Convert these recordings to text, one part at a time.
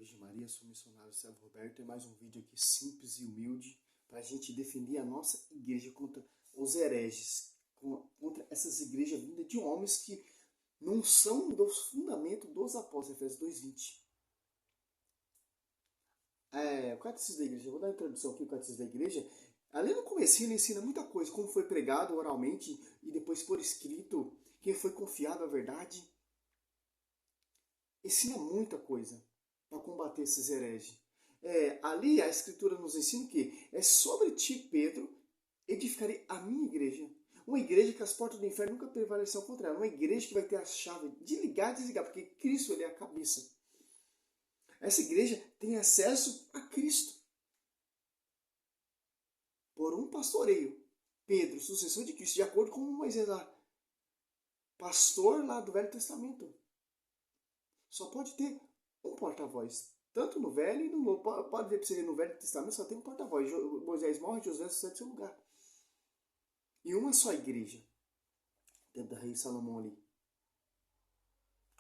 Virgem Maria, sou missionário Sérgio Roberto e mais um vídeo aqui simples e humilde para a gente defender a nossa igreja contra os hereges, contra essas igrejas vindas de homens que não são dos fundamentos dos apóstolos, Efésios 2:20. O Catecismo da Igreja, vou dar a introdução aqui ao Catecismo da Igreja. Ali no comecinho ele ensina muita coisa, como foi pregado oralmente e depois por escrito, quem foi confiado à verdade. Ensina muita coisa para combater esses hereges. Ali a Escritura nos ensina que é sobre ti, Pedro, edificarei a minha igreja. Uma igreja que as portas do inferno nunca prevalecerão contra ela. Uma igreja que vai ter a chave de ligar e desligar, porque Cristo ele é a cabeça. Essa igreja tem acesso a Cristo. Por um pastoreio. Pedro, sucessor de Cristo, de acordo com Moisés lá. Pastor lá do Velho Testamento. Só pode ter um porta-voz. Tanto no Velho e no Novo. Pode ver para você ver no Velho Testamento só tem um porta-voz. Moisés morre, Josué sucede seu lugar. E uma só igreja. Dentro da rei Salomão ali.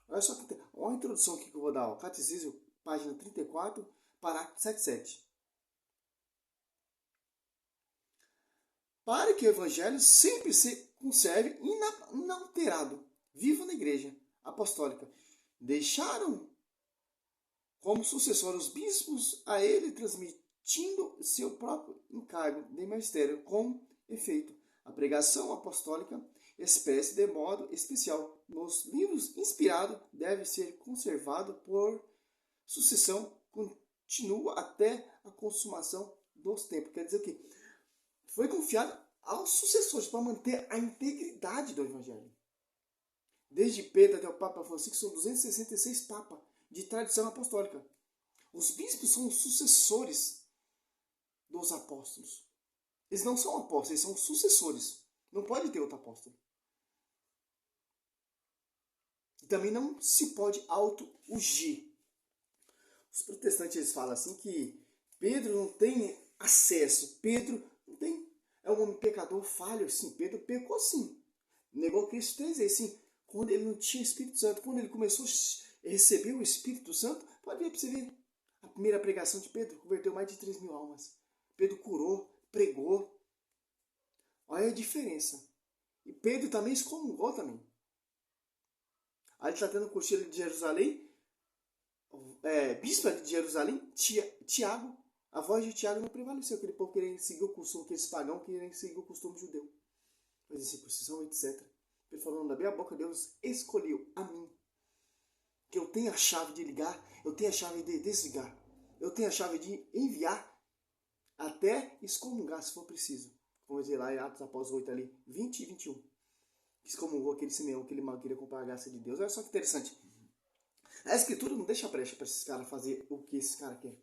Olha só que olha a introdução aqui que eu vou dar. Ó. Catecismo, página 34, parágrafo 77. Para que o evangelho sempre se conserve inalterado, vivo na igreja apostólica. Deixaram como sucessor os bispos a ele, transmitindo seu próprio encargo de ministério. Com efeito, a pregação apostólica expressa de modo especial nos livros inspirados deve ser conservado por sucessão contínua até a consumação dos tempos. Quer dizer o quê? Foi confiado aos sucessores para manter a integridade do evangelho. Desde Pedro até o Papa Francisco são 266 papas de tradição apostólica. Os bispos são os sucessores dos apóstolos. Eles não são apóstolos, eles são sucessores. Não pode ter outro apóstolo. E também não se pode auto-ungir. Os protestantes eles falam assim que Pedro não tem acesso. Pedro não tem. É um homem pecador, falho, sim. Pedro pecou sim. Negou Cristo 3 vezes, sim. Quando ele não tinha Espírito Santo, quando ele começou a receber o Espírito Santo, pode ver para você ver. A primeira pregação de Pedro converteu mais de 3.000 almas. Pedro curou, pregou. Olha a diferença. E Pedro também excomungou também. Aí ele está tendo um cursilho de Jerusalém, bispo de Jerusalém, Tiago. A voz de Tiago não prevaleceu, aquele povo querendo seguir o costume, aqueles pagãos querendo seguir o costume judeu. Fazer circuncisão, etc. Ele falando da minha boca, Deus escolheu a mim. Que eu tenho a chave de ligar, eu tenho a chave de desligar. Eu tenho a chave de enviar até excomungar se for preciso. Vamos dizer lá em Atos Apóstolos 8 ali, 20 e 21. Excomungou aquele Simeão que ele mal queria comprar a graça de Deus. Olha só que interessante. A Escritura não deixa brecha para esses caras fazer o que esses caras querem.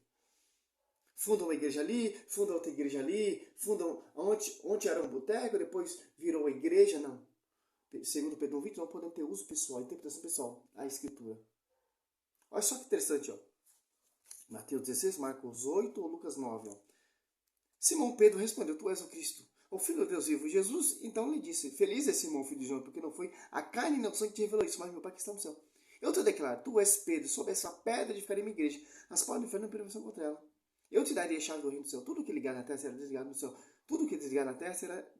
Fundam uma igreja ali, fundam outra igreja ali, fundam onde era um boteco, depois virou a igreja. Não. Segundo Pedro 20, não podemos ter uso pessoal, interpretação pessoal, a Escritura. Olha só que interessante, ó. Mateus 16, Marcos 8 ou Lucas 9. Ó. Simão Pedro respondeu, tu és o Cristo, o Filho de Deus vivo. Jesus então lhe disse, feliz é Simão, filho de João, porque não foi a carne nem o sangue que te revelou isso, mas meu Pai que está no céu. Eu te declaro, tu és Pedro, sobre essa pedra edificarei minha igreja, as portas do inferno não prevalecerão contra ela. Eu te darei a chave do reino do céu, tudo que ligar na terra será desligado no céu, tudo que desligar na terra será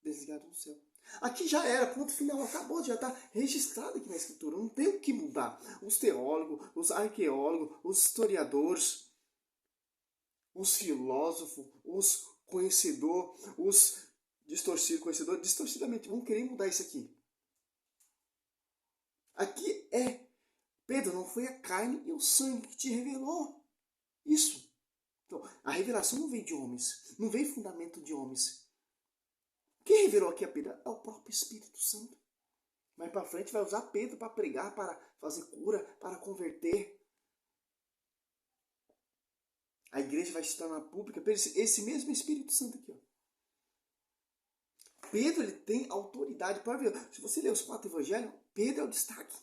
desligado no céu. Aqui já era, ponto final, acabou, já está registrado aqui na Escritura, não tem o que mudar. Os teólogos, os arqueólogos, os historiadores, os filósofos, os conhecedores, os conhecedores distorcidamente vão querer mudar isso aqui. Aqui Pedro, não foi a carne e o sangue que te revelou isso. Então, a revelação não veio de homens, não veio fundamento de homens. Quem revelou aqui a Pedro é o próprio Espírito Santo. Mais para frente vai usar Pedro para pregar, para fazer cura, para converter. A igreja vai se tornar pública por esse mesmo Espírito Santo aqui. Ó. Pedro ele tem autoridade para ver. Se você ler os 4 evangelhos, Pedro é o destaque.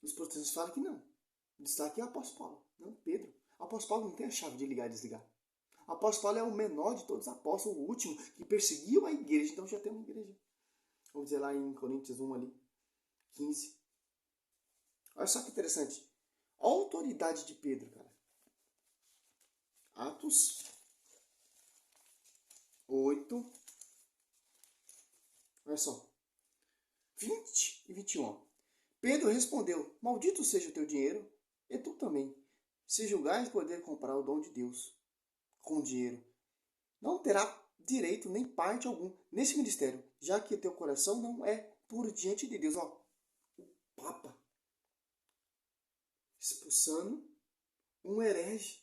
Os protestantes falam que não. O destaque é o apóstolo Paulo, não Pedro. O apóstolo Paulo não tem a chave de ligar e desligar. O apóstolo Paulo é o menor de todos os apóstolos, o último, que perseguiu a igreja. Então já tem uma igreja. Vamos dizer lá em Coríntios 1 ali, 15. Olha só que interessante. A autoridade de Pedro, cara. Atos 8, olha só, 20 e 21. Pedro respondeu: maldito seja o teu dinheiro, e tu também. Se julgares poder comprar o dom de Deus com dinheiro, não terá direito nem parte algum nesse ministério, já que teu coração não é puro diante de Deus. Ó, o Papa expulsando um herege.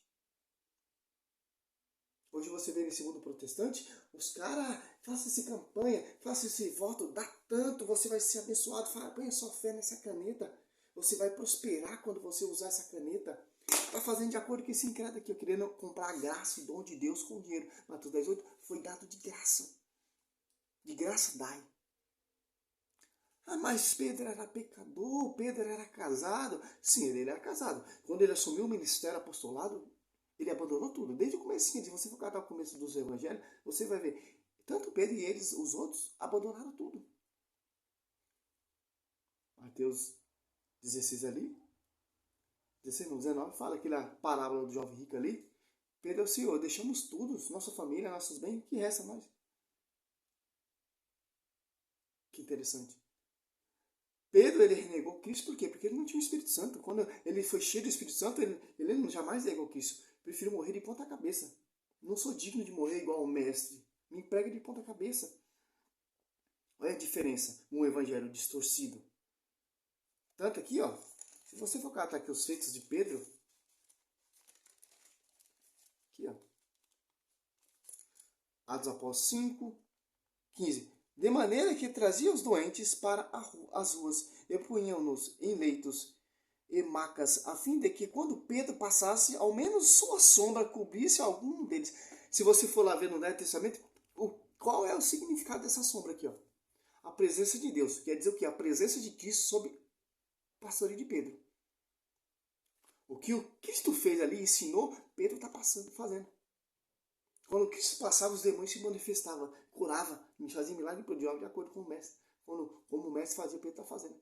Hoje você vê nesse mundo protestante, os caras, faça essa campanha, faça esse voto, dá tanto, você vai ser abençoado. Fala, põe a sua fé nessa caneta. Você vai prosperar quando você usar essa caneta. Está fazendo de acordo com esse incrédulo aqui, eu querendo comprar a graça e dom de Deus com dinheiro. Mateus 18 foi dado de graça. De graça dai. Ah, mas Pedro era pecador, Pedro era casado. Sim, ele era casado. Quando ele assumiu o ministério apostolado, ele abandonou tudo. Desde o começo, se você for catar o começo dos evangelhos, você vai ver, tanto Pedro e eles, os outros, abandonaram tudo. Mateus 16 ali, 16 não, 19, fala aquela parábola do jovem rico ali. Pedro é o Senhor, deixamos tudo, nossa família, nossos bens, que resta a nós? Que interessante. Pedro, ele renegou Cristo por quê? Porque ele não tinha o Espírito Santo. Quando ele foi cheio do Espírito Santo, ele jamais negou Cristo. Prefiro morrer de ponta cabeça. Não sou digno de morrer igual ao mestre. Me emprega de ponta cabeça. Olha a diferença. Um evangelho distorcido. Tanto aqui, ó. Se você for catar aqui os feitos de Pedro. Aqui, ó. Atos Apóstolos 5, 15. De maneira que trazia os doentes para as ruas e punham-nos em leitos e macas, a fim de que quando Pedro passasse, ao menos sua sombra cobrisse algum deles. Se você for lá ver no Velho Testamento, qual é o significado dessa sombra aqui? Ó? A presença de Deus. Quer dizer o quê? A presença de Cristo sobre o pastoreio de Pedro. O que o Cristo fez ali, ensinou, Pedro está fazendo. Quando Cristo passava, os demônios se manifestavam, curava, fazia milagre prodigioso de acordo com o mestre. Como o mestre fazia, Pedro está fazendo.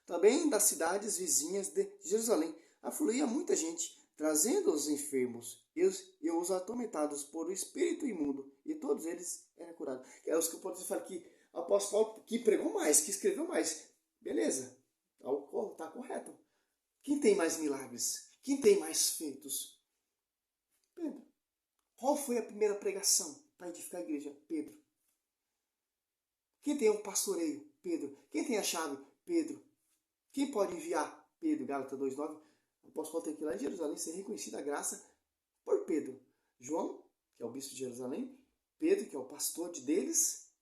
Também das cidades vizinhas de Jerusalém afluía muita gente, trazendo os enfermos e os atormentados por o espírito imundo, e todos eles eram curados. É os que podem falar que o apóstolo Paulo que pregou mais, que escreveu mais. Beleza, está correto. Quem tem mais milagres? Quem tem mais feitos? Pedro. Qual foi a primeira pregação para edificar a igreja? Pedro. Quem tem o pastoreio? Pedro. Quem tem a chave? Pedro. Quem pode enviar? Pedro. Gálatas 2,9. O apóstolo Paulo tem que ir lá em Jerusalém ser reconhecida a graça por Pedro. João, que é o bispo de Jerusalém. Pedro, que é o pastor deles.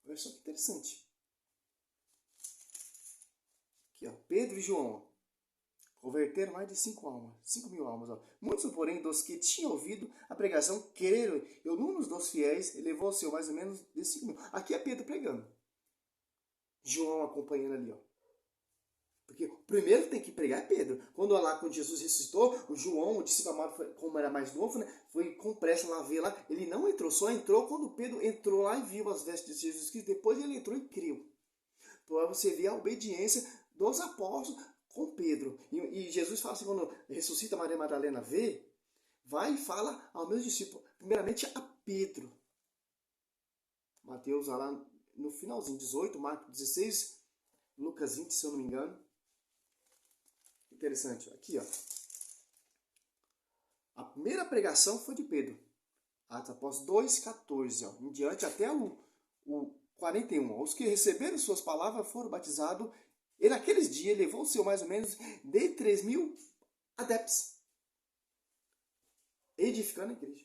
Olha só que interessante. Aqui, ó, Pedro e João. Converteram mais de 5 mil almas. Ó. Muitos, porém, dos que tinham ouvido a pregação, creram. E o número dos fiéis elevou ao seu mais ou menos de 5 mil. Aqui é Pedro pregando. João acompanhando ali. Ó. Porque o primeiro que tem que pregar é Pedro. Quando Jesus ressuscitou, o João, o discípulo amado, como era mais novo, né, foi com pressa lá ver lá. Ele não entrou, só entrou quando Pedro entrou lá e viu as vestes de Jesus Cristo. Depois ele entrou e creu. Então você vê a obediência dos apóstolos com Pedro. E Jesus fala assim, quando ressuscita Maria Madalena, vai e fala aos meus discípulos, primeiramente a Pedro. Mateus lá no finalzinho, 18, Marcos 16, Lucas 20, se eu não me engano. Interessante, aqui ó. A primeira pregação foi de Pedro. Atos Apóstolos 2,14, ó, em diante até o 41. Ó. Os que receberam suas palavras foram batizados. E naqueles dias levou o seu mais ou menos de 3 mil adeptos, edificando a igreja.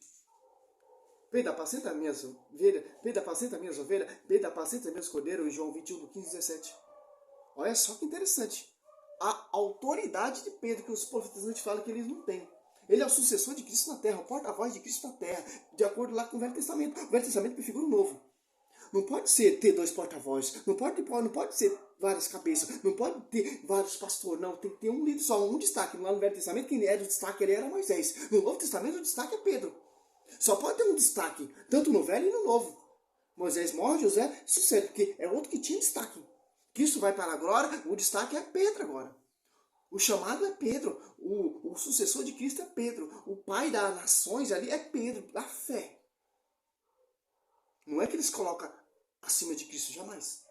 Pedro, apacenta minhas ovelhas, Pedro, apacenta minhas ovelhas, Pedro, apacenta meus cordeiros, João 21, 15, 17. Olha só que interessante. A autoridade de Pedro, que os profetas falam que eles não têm. Ele é o sucessor de Cristo na terra, o porta-voz de Cristo na terra, de acordo lá com o Velho Testamento. O Velho Testamento prefigura o Novo. Não pode ter 2 porta-vozes, não pode ser várias cabeças, não pode ter vários pastores, não, tem que ter um líder só, um destaque. Lá no Velho Testamento, quem era o destaque, ele era Moisés. No Novo Testamento, o destaque é Pedro. Só pode ter um destaque, tanto no Velho e no Novo. Moisés morre, José sucede, porque é outro que tinha destaque. Cristo vai para a glória, o destaque é Pedro agora. O chamado é Pedro, o sucessor de Cristo é Pedro, o pai das nações ali é Pedro, da fé. Não é que eles colocam acima de Cristo, jamais.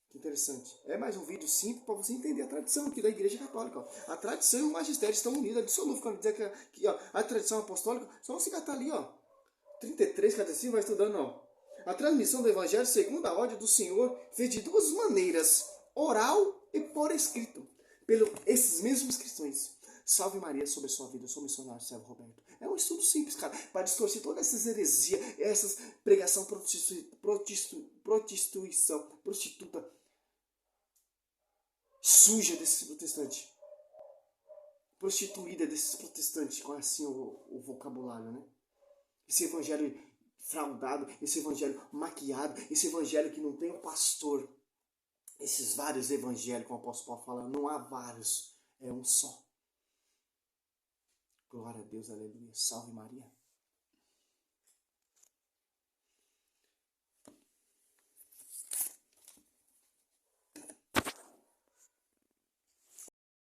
Que interessante. É mais um vídeo simples para você entender a tradição aqui da Igreja Católica. Ó. A tradição e o magistério estão unidos, é dissoluto. Quando dizer que ó, a tradição apostólica, só você catar ali, ó. 33, catecismo, vai estudando, ó. A transmissão do Evangelho segundo a ordem do Senhor fez de duas maneiras, oral e por escrito, pelos esses mesmos cristãos. Salve Maria sobre a sua vida, eu sou o missionário Sérgio Roberto. É um estudo simples, cara, para distorcer todas essas heresias, essas pregação prostituta, suja desses protestantes. Prostituída desses protestantes, com assim o vocabulário, né? Esse evangelho fraudado, esse evangelho maquiado, esse evangelho que não tem um pastor. Esses vários evangelhos, como o apóstolo Paulo fala, não há vários, é um só. Glória a Deus, aleluia. Salve Maria.